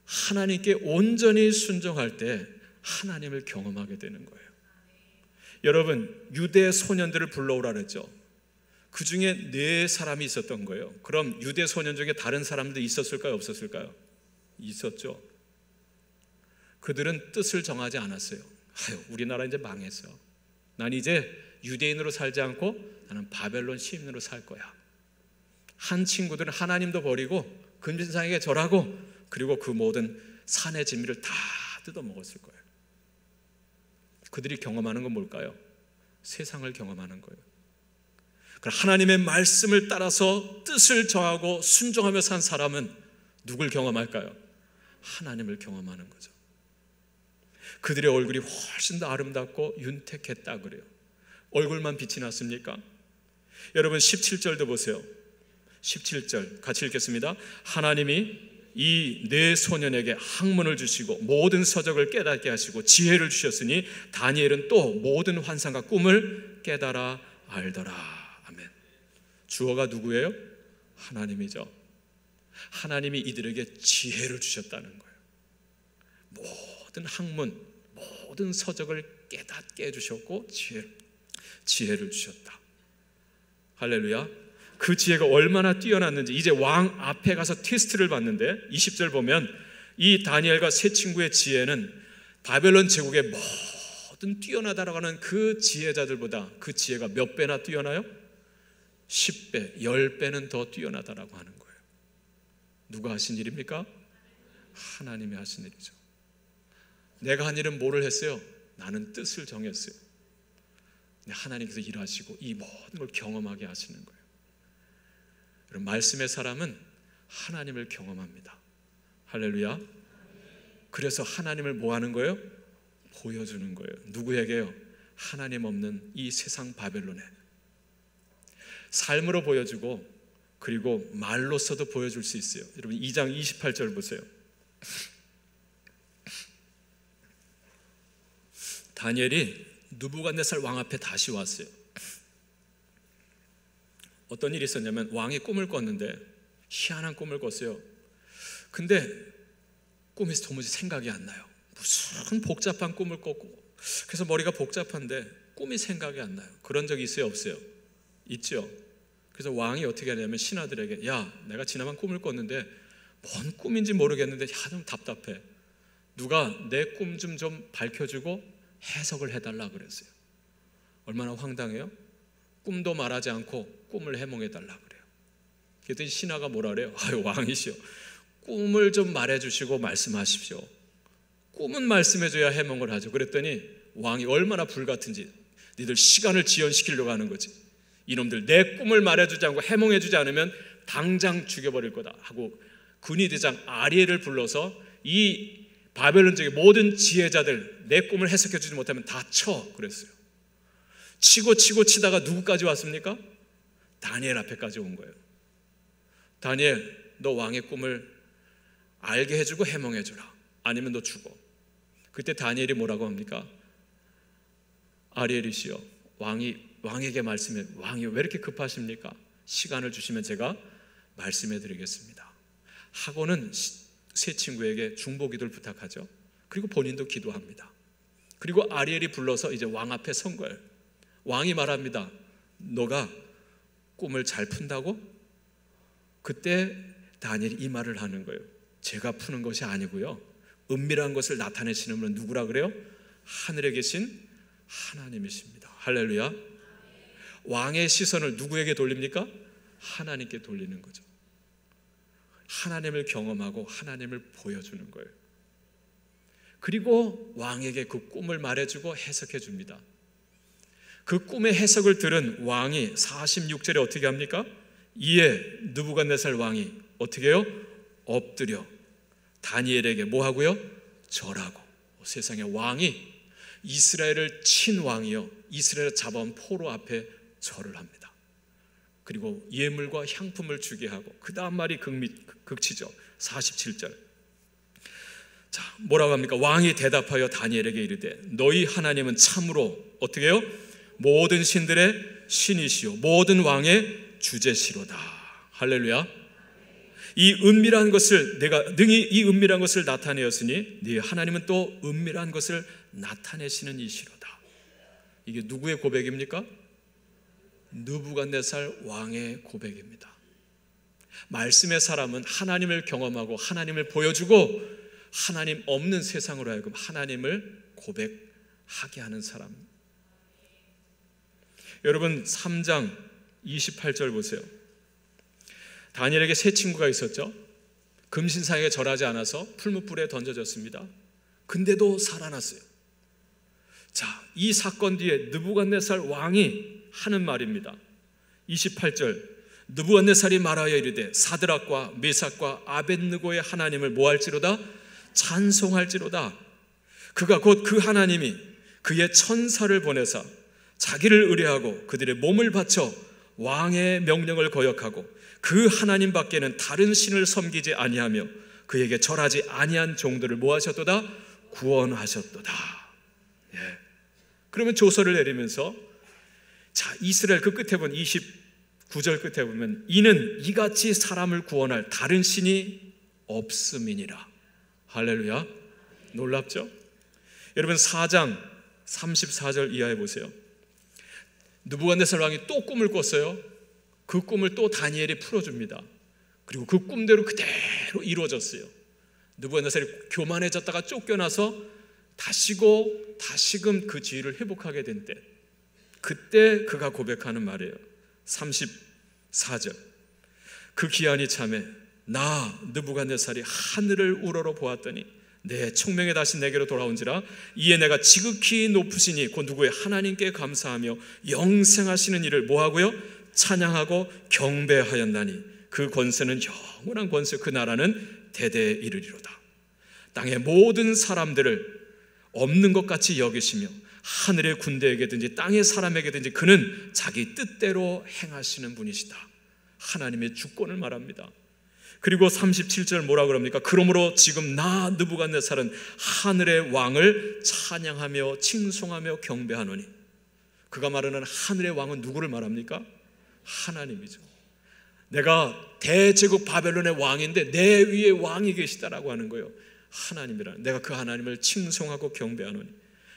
하나님께 온전히 순종할 때 하나님을 경험하게 되는 거예요. 여러분, 유대 소년들을 불러오라 그랬죠. 그 중에 4사람이 있었던 거예요. 그럼 유대 소년 중에 다른 사람도 있었을까요? 없었을까요? 있었죠. 그들은 뜻을 정하지 않았어요. 우리나라 이제 망했어. 난 이제 유대인으로 살지 않고 나는 바벨론 시민으로 살 거야. 한 친구들은 하나님도 버리고 금신상에게 절하고 그리고 그 모든 산의 진미를 다 뜯어먹었을 거예요. 그들이 경험하는 건 뭘까요? 세상을 경험하는 거예요. 하나님의 말씀을 따라서 뜻을 정하고 순종하며 산 사람은 누굴 경험할까요? 하나님을 경험하는 거죠. 그들의 얼굴이 훨씬 더 아름답고 윤택했다 그래요. 얼굴만 빛이 났습니까? 여러분, 17절도 보세요. 17절 같이 읽겠습니다. 하나님이 이 4소년에게 학문을 주시고 모든 서적을 깨닫게 하시고 지혜를 주셨으니 다니엘은 또 모든 환상과 꿈을 깨달아 알더라. 아멘. 주어가 누구예요? 하나님이죠. 하나님이 이들에게 지혜를 주셨다는 거예요. 모든 학문, 모든 서적을 깨닫게 해주셨고 지혜를 주셨다. 할렐루야. 그 지혜가 얼마나 뛰어났는지 이제 왕 앞에 가서 테스트를 받는데 20절 보면 이 다니엘과 세 친구의 지혜는 바벨론 제국의 모든 뛰어나다라고 하는 그 지혜자들보다 그 지혜가 몇 배나 뛰어나요? 10배, 10배는 더 뛰어나다라고 하는 거예요. 누가 하신 일입니까? 하나님이 하신 일이죠. 내가 한 일은 뭐를 했어요? 나는 뜻을 정했어요. 하나님께서 일하시고 이 모든 걸 경험하게 하시는 거예요. 말씀의 사람은 하나님을 경험합니다. 할렐루야. 그래서 하나님을 뭐 하는 거예요? 보여주는 거예요. 누구에게요? 하나님 없는 이 세상 바벨론에. 삶으로 보여주고 그리고 말로서도 보여줄 수 있어요. 여러분 2장 28절 보세요. 다니엘이 느부갓네살 왕 앞에 다시 왔어요. 어떤 일이 있었냐면 왕이 꿈을 꿨는데 희한한 꿈을 꿨어요. 근데 꿈이 도무지 생각이 안 나요. 무슨 복잡한 꿈을 꿨고 그래서 머리가 복잡한데 꿈이 생각이 안 나요. 그런 적이 있어요? 없어요? 있죠. 그래서 왕이 어떻게 하냐면 신하들에게 야, 내가 지난밤 꿈을 꿨는데 뭔 꿈인지 모르겠는데 좀 답답해. 누가 내 꿈 좀 밝혀주고 해석을 해달라 그랬어요. 얼마나 황당해요? 꿈도 말하지 않고 꿈을 해몽해달라 그래요. 그랬더니 신하가 뭐라 그래요? 아유, 왕이시여, 꿈을 좀 말해주시고 말씀하십시오. 꿈은 말씀해줘야 해몽을 하죠. 그랬더니 왕이 얼마나 불같은지, 니들 시간을 지연시키려고 하는 거지. 이놈들 내 꿈을 말해주지 않고 해몽해주지 않으면 당장 죽여버릴 거다 하고 군의대장 아리엘을 불러서 이 바벨론 지역의 모든 지혜자들 내 꿈을 해석해주지 못하면 다 쳐 그랬어요. 치고 치다가 누구까지 왔습니까? 다니엘 앞에까지 온 거예요. 다니엘, 너 왕의 꿈을 알게 해주고 해몽해주라. 아니면 너 죽어. 그때 다니엘이 뭐라고 합니까? 아리엘이시여, 왕에게 말씀해. 왕이 왜 이렇게 급하십니까? 시간을 주시면 제가 말씀해 드리겠습니다 하고는 세 친구에게 중보기도를 부탁하죠. 그리고 본인도 기도합니다. 그리고 아리엘이 불러서 이제 왕 앞에 선 거예요. 왕이 말합니다. 너가 꿈을 잘 푼다고? 그때 다니엘이 이 말을 하는 거예요. 제가 푸는 것이 아니고요, 은밀한 것을 나타내시는 분은 누구라 그래요? 하늘에 계신 하나님이십니다. 할렐루야. 왕의 시선을 누구에게 돌립니까? 하나님께 돌리는 거죠. 하나님을 경험하고 하나님을 보여주는 거예요. 그리고 왕에게 그 꿈을 말해주고 해석해 줍니다. 그 꿈의 해석을 들은 왕이 46절에 어떻게 합니까? 이에 느부갓네살 왕이 어떻게 해요? 엎드려 다니엘에게 뭐 하고요? 절하고. 세상에 왕이 이스라엘을 친 왕이요, 이스라엘을 잡아온 포로 앞에 절을 합니다. 그리고 예물과 향품을 주게 하고, 그 다음 말이 극치죠. 47절. 자, 뭐라고 합니까? 왕이 대답하여 다니엘에게 이르되 너희 하나님은 참으로 어떻게 해요? 모든 신들의 신이시요 모든 왕의 주제시로다. 할렐루야. 이 은밀한 것을 내가 능히 이 은밀한 것을 나타내었으니 네 하나님은 또 은밀한 것을 나타내시는 이시로다. 이게 누구의 고백입니까? 느부갓네살 왕의 고백입니다. 말씀의 사람은 하나님을 경험하고 하나님을 보여주고 하나님 없는 세상으로 하여금 하나님을 고백하게 하는 사람. 여러분 3장 28절 보세요. 다니엘에게 세 친구가 있었죠. 금신상에 절하지 않아서 풀무불에 던져졌습니다. 근데도 살아났어요. 자, 이 사건 뒤에 느부갓네살 왕이 하는 말입니다. 28절. 느부갓네살이 말하여 이르되 사드락과 메삭과 아벳느고의 하나님을 뭐할지로다? 찬송할지로다. 그가 곧 그 하나님이 그의 천사를 보내사 자기를 의뢰하고 그들의 몸을 바쳐 왕의 명령을 거역하고 그 하나님 밖에는 다른 신을 섬기지 아니하며 그에게 절하지 아니한 종들을 뭐하셨도다? 구원하셨도다. 예. 그러면 조서를 내리면서 자, 이스라엘 그 끝에 보면 29절 끝에 보면 이는 이같이 사람을 구원할 다른 신이 없음이니라. 할렐루야. 놀랍죠? 여러분 4장 34절 이하에 보세요. 느부갓네살 왕이 또 꿈을 꿨어요. 그 꿈을 또 다니엘이 풀어줍니다. 그리고 그 꿈대로 그대로 이루어졌어요. 느부갓네살이 교만해졌다가 쫓겨나서 다시금 그 지위를 회복하게 된 때, 그때 그가 고백하는 말이에요. 34절. 그 기한이 참에 나 느부갓네살이 하늘을 우러러 보았더니 내 총명이 다시 내게로 돌아온지라 이에 내가 지극히 높으시니 곧 누구의 하나님께 감사하며 영생하시는 이를 뭐하고요? 찬양하고 경배하였나니 그 권세는 영원한 권세, 그 나라는 대대에 이르리로다. 땅의 모든 사람들을 없는 것 같이 여기시며 하늘의 군대에게든지 땅의 사람에게든지 그는 자기 뜻대로 행하시는 분이시다. 하나님의 주권을 말합니다. 그리고 37절 뭐라고 그럽니까? 그러므로 지금 나 느부갓네살은 하늘의 왕을 찬양하며 칭송하며 경배하노니. 그가 말하는 하늘의 왕은 누구를 말합니까? 하나님이죠. 내가 대제국 바벨론의 왕인데 내 위에 왕이 계시다라고 하는 거예요. 하나님이라는, 내가 그 하나님을 칭송하고 경배하노니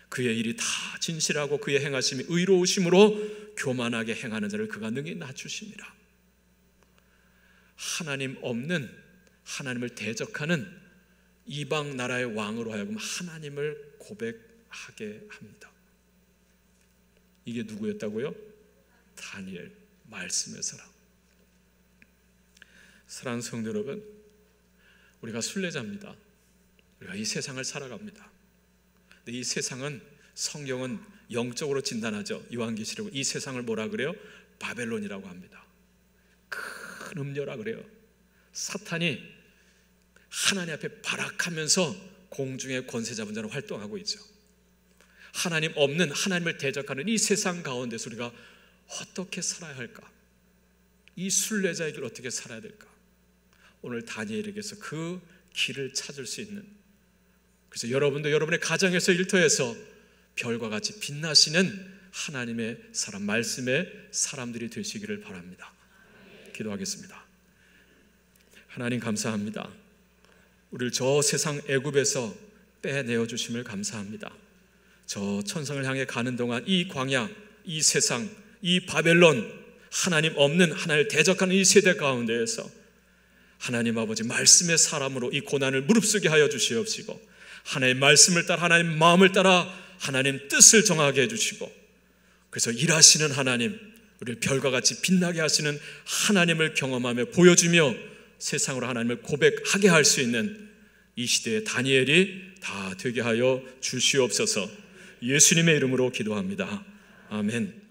그의 일이 다 진실하고 그의 행하심이 의로우심으로 교만하게 행하는 자를 그가 능히 낮추시니라. 하나님 없는, 하나님을 대적하는 이방 나라의 왕으로 하여금 하나님을 고백하게 합니다. 이게 누구였다고요? 다니엘, 말씀의 사람. 사랑하는 성도 여러분, 우리가 순례자입니다. 우리가 이 세상을 살아갑니다. 근데 이 세상은, 성경은 영적으로 진단하죠. 요한계시록 이 세상을 뭐라 그래요? 바벨론이라고 합니다. 큰 음녀라 그래요. 사탄이 하나님 앞에 발악하면서 공중의 권세 잡은 자로 활동하고 있죠. 하나님 없는, 하나님을 대적하는 이 세상 가운데서 우리가 어떻게 살아야 할까? 이 순례자의 길 어떻게 살아야 될까? 오늘 다니엘에게서 그 길을 찾을 수 있는, 그래서 여러분도 여러분의 가정에서, 일터에서 별과 같이 빛나시는 하나님의 사람, 말씀의 사람들이 되시기를 바랍니다. 기도하겠습니다. 하나님 감사합니다. 우리를 저 세상 애굽에서 빼내어 주심을 감사합니다. 저 천성을 향해 가는 동안 이 광야, 이 세상, 이 바벨론, 하나님 없는, 하나님을 대적하는 이 세대 가운데에서 하나님 아버지 말씀의 사람으로 이 고난을 무릅쓰게 하여 주시옵시고, 하나님의 말씀을 따라, 하나님 마음을 따라 하나님 뜻을 정하게 해주시고, 그래서 일하시는 하나님, 우리를 별과 같이 빛나게 하시는 하나님을 경험하며 보여주며 세상으로 하나님을 고백하게 할 수 있는 이 시대의 다니엘이 다 되게 하여 주시옵소서. 예수님의 이름으로 기도합니다. 아멘.